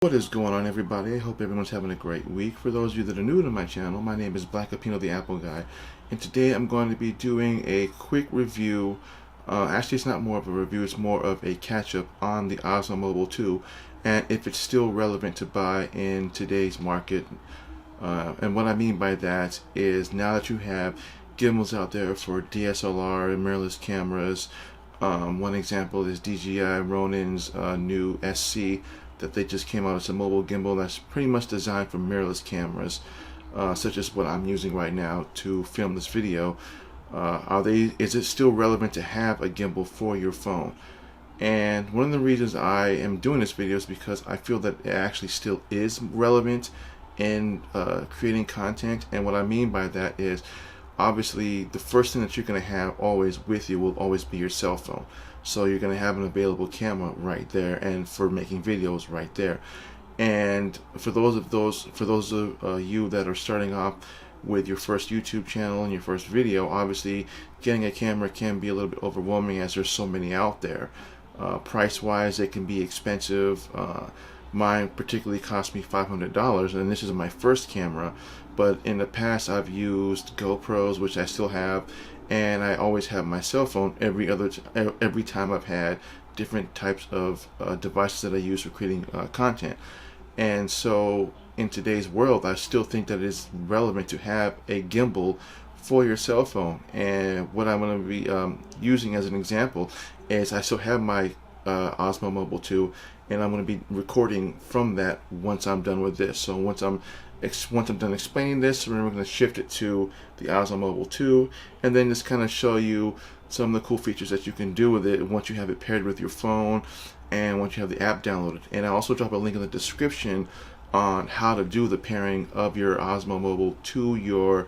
What is going on, everybody? I hope everyone's having a great week. For those of you that are new to my channel, my name is Black Apino the Apple Guy, and today I'm going to be doing a quick review. Actually, it's not more of a review, it's more of a catch-up on the Osmo Mobile 2 and if it's still relevant to buy in today's market. And what I mean by that is now that you have gimbals out there for DSLR and mirrorless cameras, one example is DJI Ronin's new SC that they just came out. It's a mobile gimbal that's pretty much designed for mirrorless cameras, such as what I'm using right now to film this video. Is it still relevant to have a gimbal for your phone? And one of the reasons I am doing this video is because I feel that it actually still is relevant in creating content. And what I mean by that is, obviously, the first thing that you're going to have always with you will always be your cell phone. So you're going to have an available camera right there, and for making videos right there. And for those of you that are starting off with your first YouTube channel and your first video, obviously getting a camera can be a little bit overwhelming as there's so many out there. Price-wise, it can be expensive. Mine particularly cost me $500, and this is my first camera. But in the past, I've used GoPros, which I still have, and I always have my cell phone every time I've had different types of devices that I use for creating content. And so in today's world, I still think that it is relevant to have a gimbal for your cell phone. And what I'm going to be using as an example is I still have my Osmo Mobile 2, and I'm going to be recording from that once I'm done with this. So once I'm done explaining this, we're going to shift it to the Osmo Mobile 2, and then just kind of show you some of the cool features that you can do with it once you have it paired with your phone and once you have the app downloaded. And I also drop a link in the description on how to do the pairing of your Osmo Mobile to your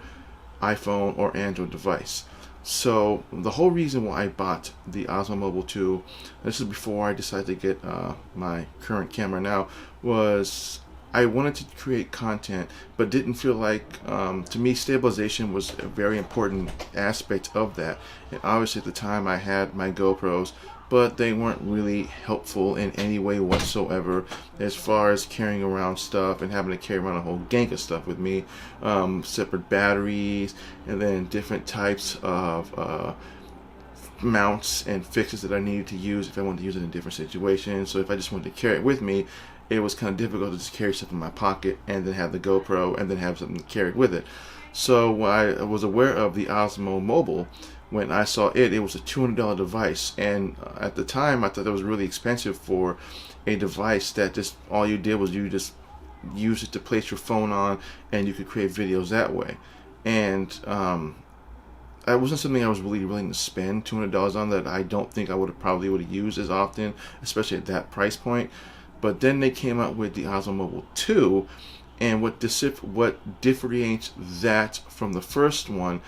iPhone or Android device. So the whole reason why I bought the Osmo Mobile 2, this is before I decided to get my current camera now, was I wanted to create content, but didn't feel like, to me, stabilization was a very important aspect of that. And obviously at the time I had my GoPros, but they weren't really helpful in any way whatsoever as far as carrying around stuff and having to carry around a whole gang of stuff with me, separate batteries, and then different types of mounts and fixes that I needed to use if I wanted to use it in different situations. So if I just wanted to carry it with me, it was kind of difficult to just carry stuff in my pocket and then have the GoPro and then have something to carry with it. So when I was aware of the Osmo Mobile, when I saw it was a $200 device, and at the time I thought that was really expensive for a device that just all you did was you just use it to place your phone on and you could create videos that way. And that wasn't something I was really willing to spend $200 on, that I don't think I probably would have used as often, especially at that price point. But then they came out with the Osmo Mobile 2, and what differentiates that from the first one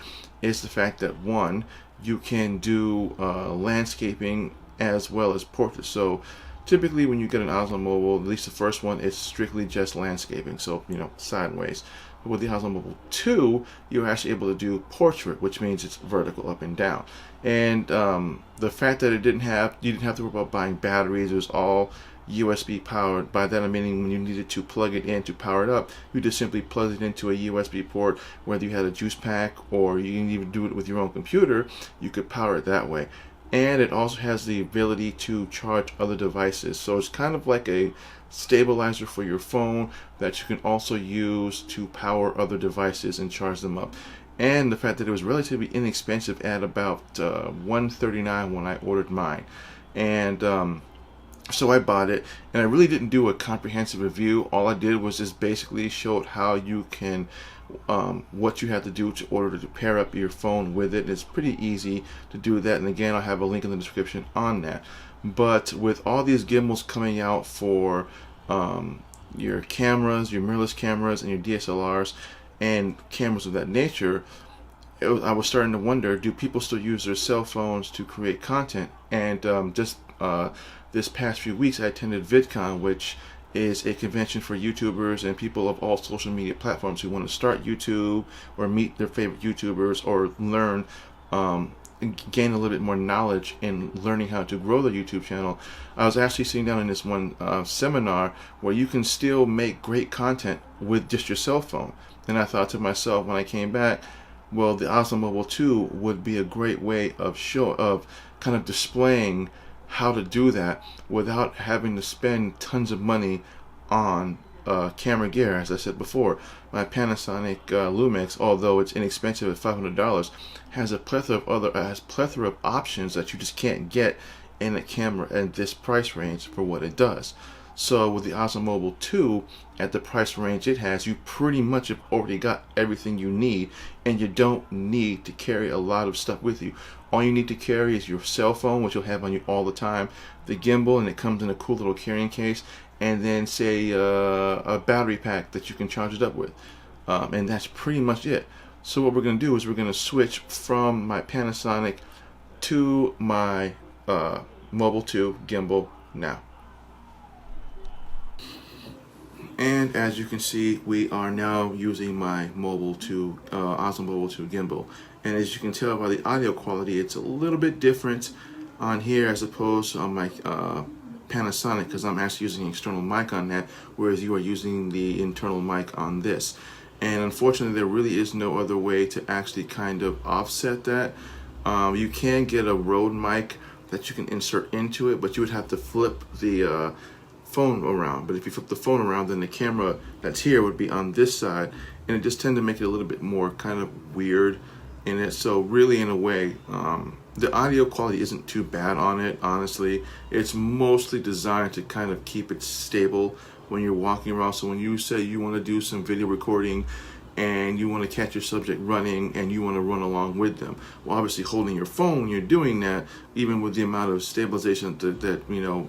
is the fact that, one, you can do landscaping as well as portraits. So typically when you get an Osmo Mobile, at least the first one, it's strictly just landscaping, so sideways. But with the Osmo Mobile 2, you're actually able to do portrait, which means it's vertical, up and down. And the fact that you didn't have to worry about buying batteries, it was all USB powered. By that I'm meaning when you needed to plug it in to power it up, you just simply plug it into a USB port, whether you had a juice pack or you can even do it with your own computer, you could power it that way. And it also has the ability to charge other devices, so it's kind of like a stabilizer for your phone that you can also use to power other devices and charge them up. And the fact that it was relatively inexpensive at about $139 when I ordered mine. And so I bought it, and I really didn't do a comprehensive review. All I did was just basically showed how you can, what you have to do in order to pair up your phone with it. It's pretty easy to do that, and again, I'll have a link in the description on that. But with all these gimbals coming out for your cameras, your mirrorless cameras, and your DSLRs, and cameras of that nature, I was starting to wonder, do people still use their cell phones to create content? And this past few weeks I attended VidCon, which is a convention for YouTubers and people of all social media platforms who want to start YouTube or meet their favorite YouTubers or learn gain a little bit more knowledge in learning how to grow the YouTube channel, I was actually sitting down in this one seminar where you can still make great content with just your cell phone. And I thought to myself when I came back, well, the Osmo Mobile 2 would be a great way of kind of displaying how to do that without having to spend tons of money on camera gear. As I said before, my Panasonic Lumix, although it's inexpensive at $500, has a plethora of options that you just can't get in a camera at this price range for what it does. So with the Osmo Mobile 2, at the price range it has, you pretty much have already got everything you need, and you don't need to carry a lot of stuff with you. All you need to carry is your cell phone, which you'll have on you all the time, the gimbal, and it comes in a cool little carrying case, and then say a battery pack that you can charge it up with. And that's pretty much it. So what we're going to do is we're going to switch from my Panasonic to my Mobile 2 gimbal now. And as you can see, we are now using my Mobile 2, Osmo Mobile 2 gimbal. And as you can tell by the audio quality, it's a little bit different on here as opposed to on my Panasonic, because I'm actually using an external mic on that, whereas you are using the internal mic on this. And unfortunately, there really is no other way to actually kind of offset that. You can get a Rode mic that you can insert into it, but you would have to flip the phone around. But if you flip the phone around, then the camera that's here would be on this side, and it just tends to make it a little bit more kind of weird in it. So really, in a way, the audio quality isn't too bad on it, honestly. It's mostly designed to kind of keep it stable when you're walking around. So when you say you want to do some video recording and you want to catch your subject running and you want to run along with them, well, obviously holding your phone when you're doing that, even with the amount of stabilization that you know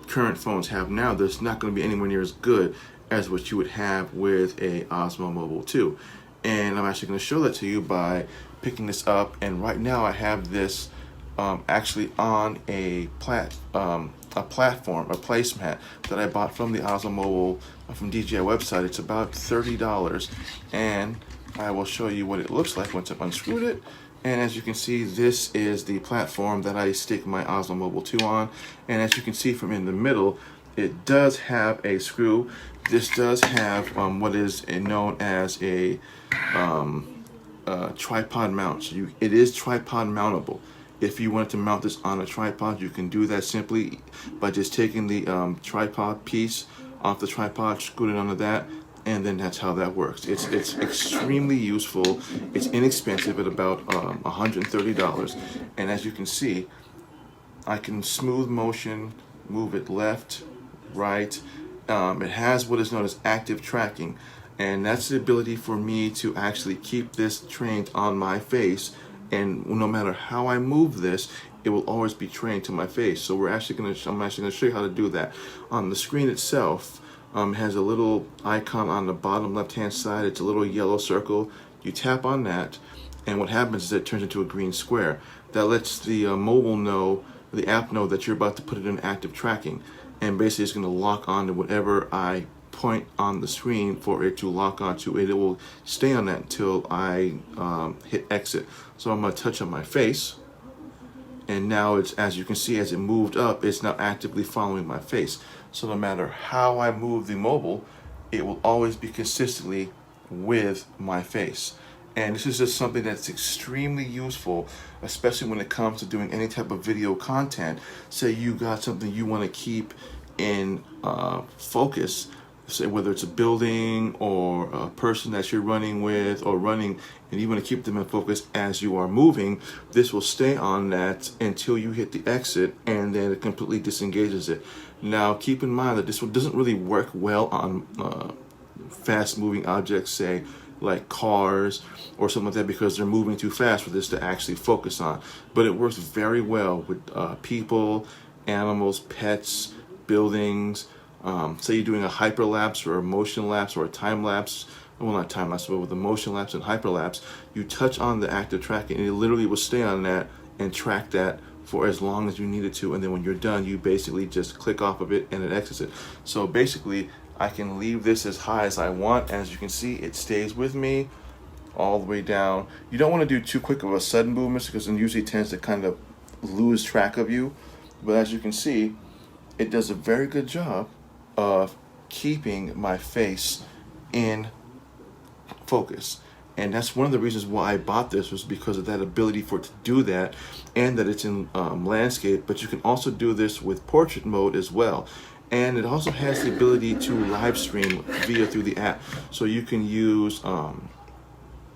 current phones have now, there's not going to be anywhere near as good as what you would have with a Osmo Mobile 2. And I'm actually going to show that to you by picking this up, and right now I have this actually on a platform, a placemat that I bought from the Osmo Mobile from DJI website. It's about $30, and I will show you what it looks like once I've unscrewed it. And as you can see, this is the platform that I stick my Osmo Mobile 2 on. And as you can see from in the middle, it does have a screw. This does have what is known as a tripod mount. So it is tripod mountable. If you wanted to mount this on a tripod, you can do that simply by just taking the tripod piece off the tripod, screwing it onto that, and then that's how that works. It's extremely useful. It's inexpensive at about $130, and as you can see, I can smooth motion, move it left, right. It has what is known as active tracking, and that's the ability for me to actually keep this trained on my face, and no matter how I move this, it will always be trained to my face. So I'm actually going to show you how to do that. On the screen itself, has a little icon on the bottom left hand side. It's a little yellow circle. You tap on that, and what happens is it turns into a green square. That lets the mobile know, the app know, that you're about to put it in active tracking, and basically it's going to lock on to whatever I point on the screen for it to lock onto. It will stay on that until I hit exit. So I'm going to touch on my face, and now it's, as you can see, as it moved up, it's now actively following my face. So no matter how I move the mobile, it will always be consistently with my face. And this is just something that's extremely useful, especially when it comes to doing any type of video content. Say you got something you want to keep in focus, say whether it's a building or a person that you're running with or running, and you want to keep them in focus as you are moving. This will stay on that until you hit the exit, and then it completely disengages it. Now keep in mind that this one doesn't really work well on fast moving objects, say like cars or something like that, because they're moving too fast for this to actually focus on. But it works very well with people, animals, pets, buildings. Say you're doing a hyperlapse or a motion lapse or a time lapse, well, not time lapse, but with a motion lapse and hyperlapse, you touch on the active tracking and it literally will stay on that and track that for as long as you need it to, and then when you're done, you basically just click off of it and it exits it. So basically, I can leave this as high as I want. As you can see, it stays with me. all the way down. You don't want to do too quick of a sudden movements because it usually tends to kind of lose track of you. But as you can see, it does a very good job of keeping my face in focus. And that's one of the reasons why I bought this, was because of that ability for it to do that, and that it's in landscape. But you can also do this with portrait mode as well. And it also has the ability to live stream through the app. So you can use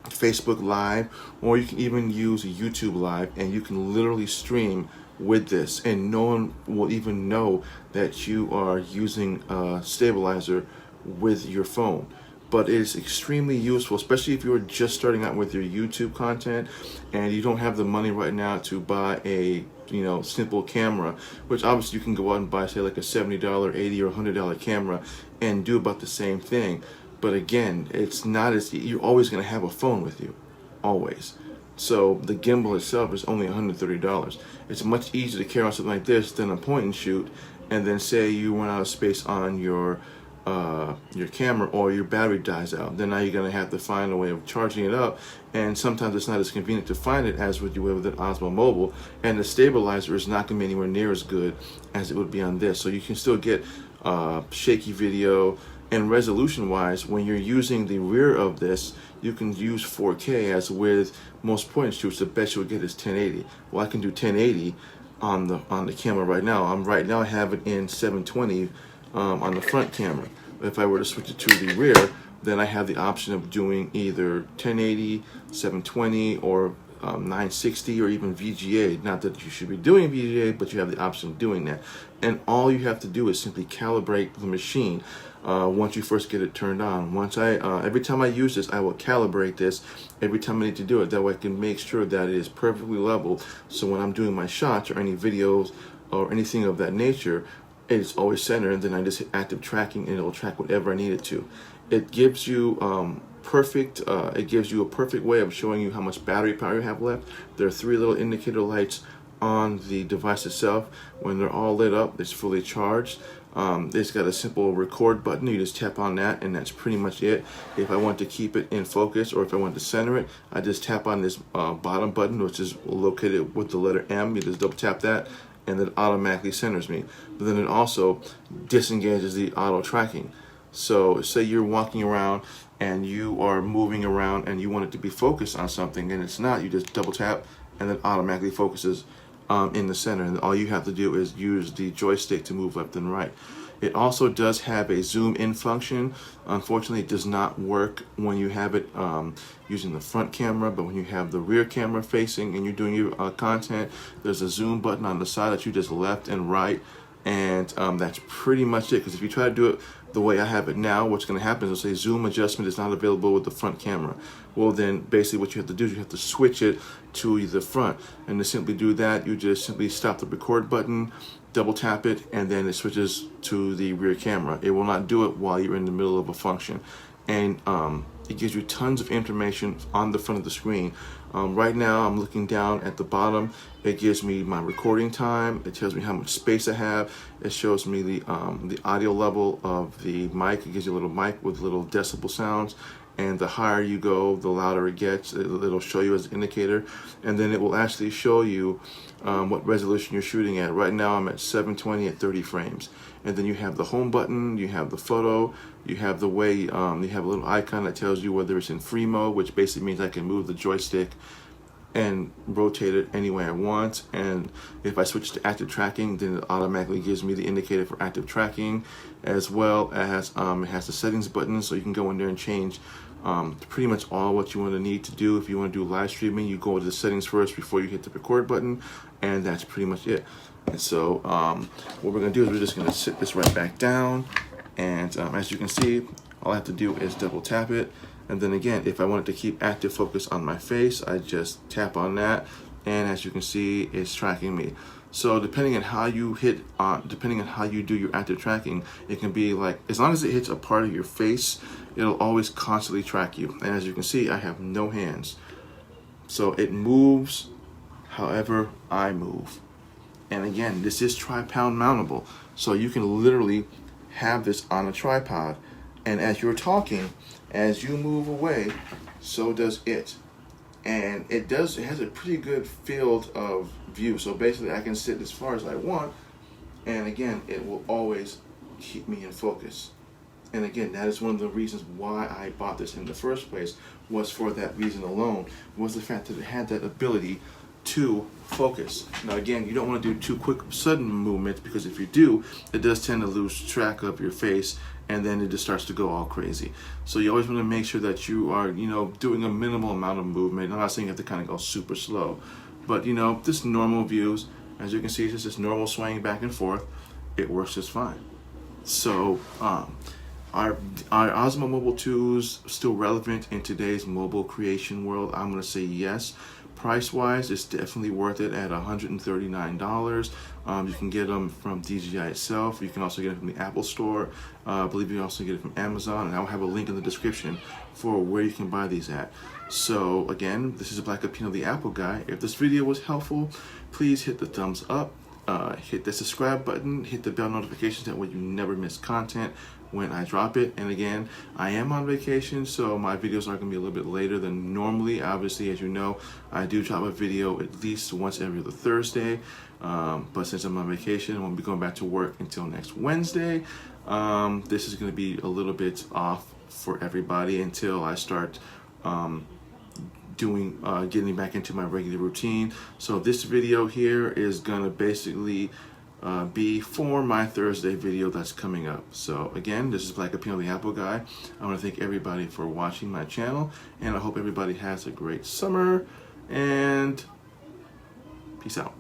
Facebook Live, or you can even use YouTube Live, and you can literally stream with this, and no one will even know that you are using a stabilizer with your phone. But it is extremely useful, especially if you're just starting out with your YouTube content and you don't have the money right now to buy a simple camera, which obviously you can go out and buy, say, like a $70, $80, or $100 camera and do about the same thing. But again, it's not as, you're always going to have a phone with you, always. So the gimbal itself is only $130. It's much easier to carry on something like this than a point and shoot. And then say you run out of space on your camera, or your battery dies out, then now you're going to have to find a way of charging it up, and sometimes it's not as convenient to find it as would you with an Osmo Mobile, and the stabilizer is not going to be anywhere near as good as it would be on this. So you can still get shaky video, and resolution wise, when you're using the rear of this, you can use 4K, as with most point and shoots the best you'll get is 1080. Well, I can do 1080 on the camera right now. I have it in 720 on the front camera. If I were to switch it to the rear, then I have the option of doing either 1080, 720, or 960, or even VGA. Not that you should be doing VGA, but you have the option of doing that. And all you have to do is simply calibrate the machine once you first get it turned on. Every time I use this, I will calibrate this every time I need to do it. That way I can make sure that it is perfectly level. So when I'm doing my shots or any videos or anything of that nature, it's always centered, and then I just hit active tracking and it'll track whatever I need it to. It gives you it gives you a perfect way of showing you how much battery power you have left. There are 3 little indicator lights on the device itself. When they're all lit up, it's fully charged. It's got a simple record button. You just tap on that, and that's pretty much it. If I want to keep it in focus, or if I want to center it, I just tap on this bottom button, which is located with the letter M. You just double tap that, and it automatically centers me. But then it also disengages the auto tracking. So say you're walking around and you are moving around and you want it to be focused on something, and it's not, you just double tap and it automatically focuses in the center, and all you have to do is use the joystick to move left and right. It also does have a zoom in function. Unfortunately, it does not work when you have it using the front camera, but when you have the rear camera facing and you're doing your content, there's a zoom button on the side that you just left and right, and that's pretty much it. Because if you try to do it the way I have it now, what's going to happen is it'll say zoom adjustment is not available with the front camera. Well, then basically what you have to do is you have to switch it to the front, and to simply do that, you just simply stop the record button, double tap it, and then it switches to the rear camera. It will not do it while you're in the middle of a function. And it gives you tons of information on the front of the screen. Right now I'm looking down at the bottom. It gives me my recording time. It tells me how much space I have. It shows me the audio level of the mic. It gives you a little mic with little decibel sounds. And the higher you go, the louder it gets. It'll show you as an indicator. And then it will actually show you what resolution you're shooting at. Right now I'm at 720 at 30 frames. And then you have the home button, you have the photo, you have the way, you have a little icon that tells you whether it's in free mode, which basically means I can move the joystick and rotate it any way I want. And if I switch to active tracking, then it automatically gives me the indicator for active tracking, as well as it has the settings button, so you can go in there and change pretty much all what you want to need to do. If you want to do live streaming, you go to the settings first before you hit the record button, and that's pretty much it. And so what we're going to do is we're just going to sit this right back down, and as you can see, all I have to do is double tap it. And then again, if I wanted to keep active focus on my face, I just tap on that, and as you can see, it's tracking me. So depending on how you depending on how you do your active tracking, it can be like, as long as it hits a part of your face, it'll always constantly track you. And as you can see, I have no hands. So it moves however I move. And again, this is tripod mountable. So you can literally have this on a tripod And as you're talking, as you move away, so does it. And it has a pretty good field of view. So basically I can sit as far as I want, and again, it will always keep me in focus. And again, that is one of the reasons why I bought this in the first place, was for that reason alone, was the fact that it had that ability to focus. Now again, you don't want to do too quick, sudden movements, because if you do, it does tend to lose track of your face, and then it just starts to go all crazy. So you always want to make sure that you are, doing a minimal amount of movement. I'm not saying you have to kind of go super slow, but just normal views. As you can see, it's just normal swaying back and forth. It works just fine. So, Are Osmo Mobile 2s still relevant in today's mobile creation world? I'm going to say yes. Price-wise, it's definitely worth it at $139. You can get them from DJI itself. You can also get it from the Apple Store. I believe you can also get it from Amazon, and I'll have a link in the description for where you can buy these at. So again, this is Black Apino, the Apple Guy. If this video was helpful, please hit the thumbs up. Hit the subscribe button, hit the bell notifications, that way you never miss content when I drop it. And again, I am on vacation, so my videos are going to be a little bit later than normally. Obviously, as you know, I do drop a video at least once every other Thursday, but since I'm on vacation, I won't be going back to work until next Wednesday. This is going to be a little bit off for everybody until I start getting back into my regular routine. So this video here is gonna basically be for my Thursday video that's coming up. So again, this is Black Apino, the Apple Guy. I want to thank everybody for watching my channel, and I hope everybody has a great summer, and peace out.